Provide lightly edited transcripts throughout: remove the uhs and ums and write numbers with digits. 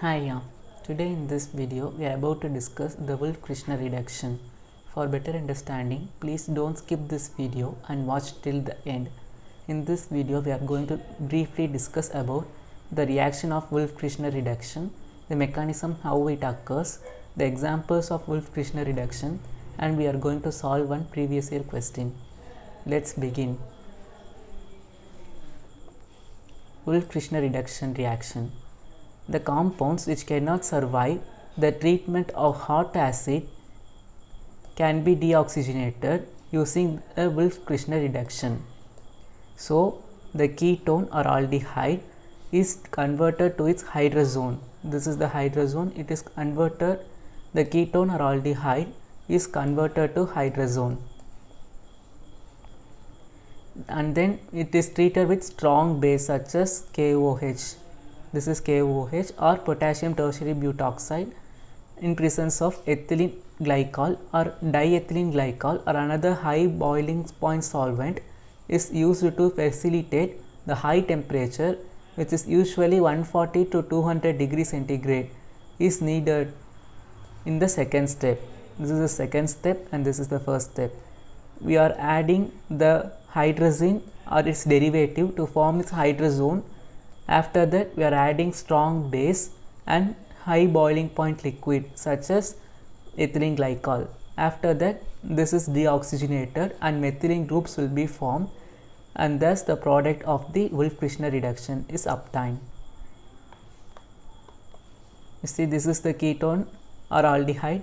Hi, today in this video we are about to discuss the Wolff-Kishner reduction. For better understanding, please don't skip this video and watch till the end. In this video we are going to briefly discuss about the reaction of Wolff-Kishner reduction, the mechanism how it occurs, the examples of Wolff-Kishner reduction, and we are going to solve one previous year question. Let's begin. Wolff-Kishner reduction reaction. The compounds which cannot survive the treatment of hot acid can be deoxygenated using a Wolff-Kishner reduction. So, the ketone or aldehyde is converted to its hydrazone. This is the hydrazone. It is converted, the ketone or aldehyde is converted to hydrazone. And then it is treated with strong base such as KOH. This is KOH or potassium tertiary butoxide in presence of ethylene glycol or diethylene glycol or another high boiling point solvent is used to facilitate the high temperature, which is usually 140 to 200 degrees centigrade, is needed in the second step. This is the second step and this is the first step. We are adding the hydrazine or its derivative to form its hydrazone. After that, we are adding strong base and high boiling point liquid such as ethylene glycol. After that, this is deoxygenated and methylene groups will be formed, and thus the product of the Wolff-Kishner reduction is obtained. You see, this is the ketone or aldehyde.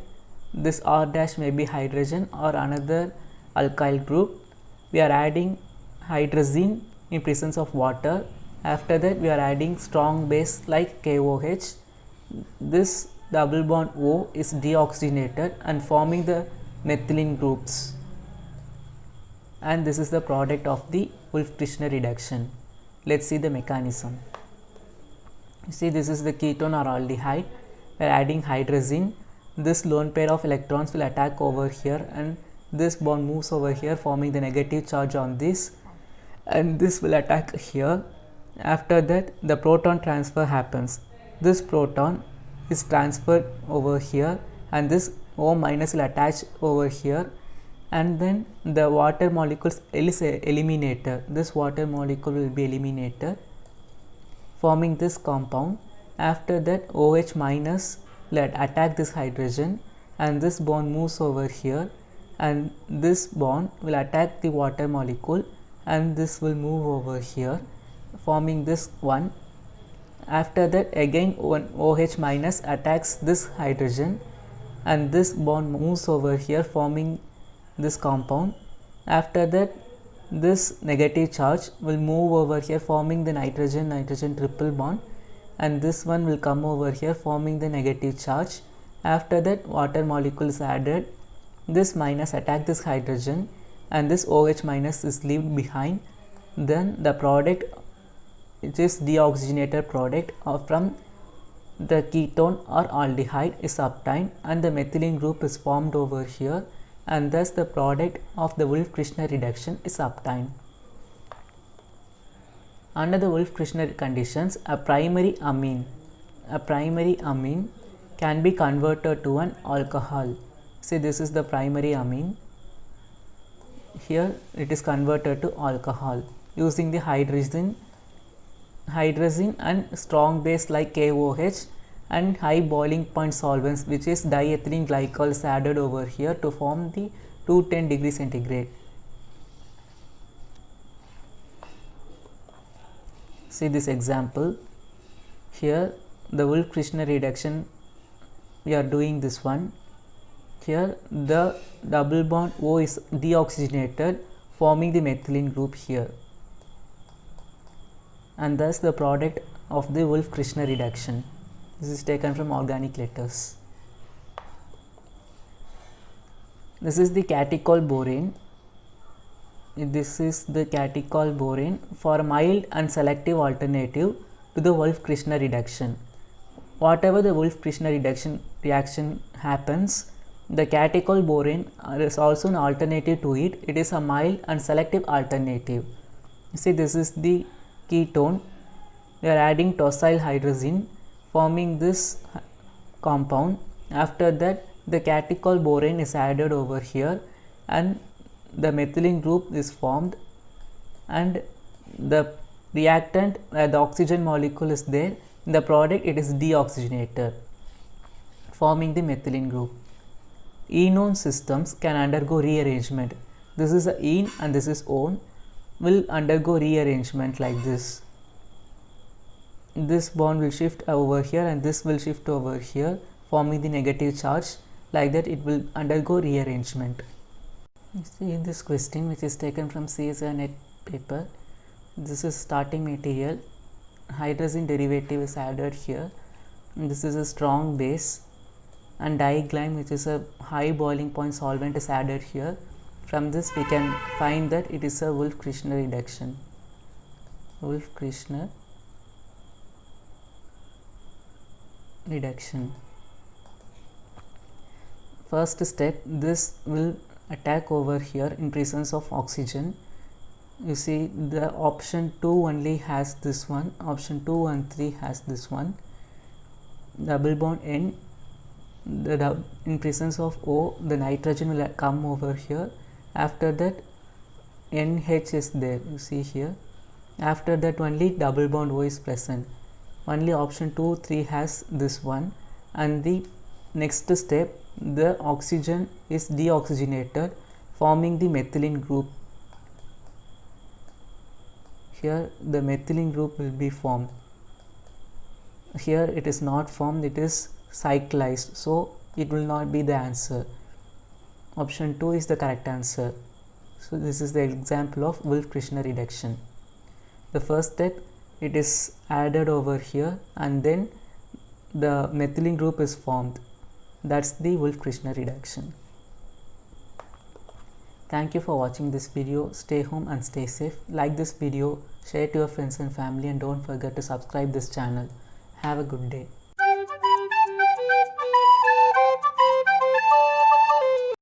This R dash may be hydrogen or another alkyl group. We are adding hydrazine in presence of water. After that, we are adding strong base like KOH. This double bond O is deoxygenated and forming the methylene groups. And this is the product of the Wolff-Kishner reduction. Let's see the mechanism. You see, this is the ketone or aldehyde. We are adding hydrazine. This lone pair of electrons will attack over here and this bond moves over here, forming the negative charge on this, and this will attack here. After that, the proton transfer happens. This proton is transferred over here and this O minus will attach over here, and then the water molecules is eliminated. This water molecule will be eliminated, forming this compound. After that, OH minus will attack this hydrogen and this bond moves over here, and this bond will attack the water molecule and this will move over here, forming this one. After that, again one OH minus attacks this hydrogen and this bond moves over here, forming this compound. After that, this negative charge will move over here, forming the nitrogen triple bond, and this one will come over here, forming the negative charge. After that, water molecule is added. This minus attack this hydrogen and this OH minus is left behind. Then the product, which is deoxygenated product from the ketone or aldehyde, is obtained and the methylene group is formed over here, and thus the product of the Wolff-Kishner reduction is obtained. Under the Wolff-Kishner conditions, a primary amine can be converted to an alcohol. See, this is the primary amine. Here it is converted to alcohol using the hydrazine and strong base like KOH and high boiling point solvents, which is diethylene glycol, is added over here to form the 210 degrees centigrade. See this example. Here the Wolff-Kishner reduction, we are doing this one. Here the double bond O is deoxygenated, forming the methylene group here, and thus the product of the Wolff-Kishner reduction. This is taken from organic letters. This is the catechol borane. This is the catechol borane for a mild and selective alternative to the Wolff-Kishner reduction. Whatever the Wolff-Kishner reaction happens, the catechol borane is also an alternative to it. It is a mild and selective alternative. You see, this is the ketone. We are adding tosyl hydrazine, forming this compound. After that, the catechol borane is added over here and the methylene group is formed, and the reactant, the oxygen molecule is there. In the product, it is deoxygenated, forming the methylene group. Enone systems can undergo rearrangement. This is a ene and this is one, will undergo rearrangement like this. This bond will shift over here and this will shift over here, forming the negative charge. Like that, it will undergo rearrangement. You see this question, which is taken from CSIR net paper. This is starting material. Hydrazine derivative is added here. And this is a strong base, and diglyme, which is a high boiling point solvent, is added here. From this we can find that it is a Wolff-Kishner reduction. Wolff-Kishner reduction. First step, this will attack over here in presence of oxygen. You see the option 2 only has this one, option 2 and 3 has this one. Double bond N, in presence of O, the nitrogen will come over here. After that, NH is there, you see here. After that, only double bond O is present. Only option 2, 3 has this one, and the next step, the oxygen is deoxygenated, forming the methylene group. Here the methylene group will be formed. Here it is not formed, it is cyclized, so it will not be the answer. Option 2 is the correct answer. So this is the example of Wolff-Kishner reduction. The first step, it is added over here and then the methylene group is formed. That's the Wolff-Kishner reduction. Thank you for watching this video. Stay home and stay safe. Like this video, share it to your friends and family, and don't forget to subscribe this channel. Have a good day.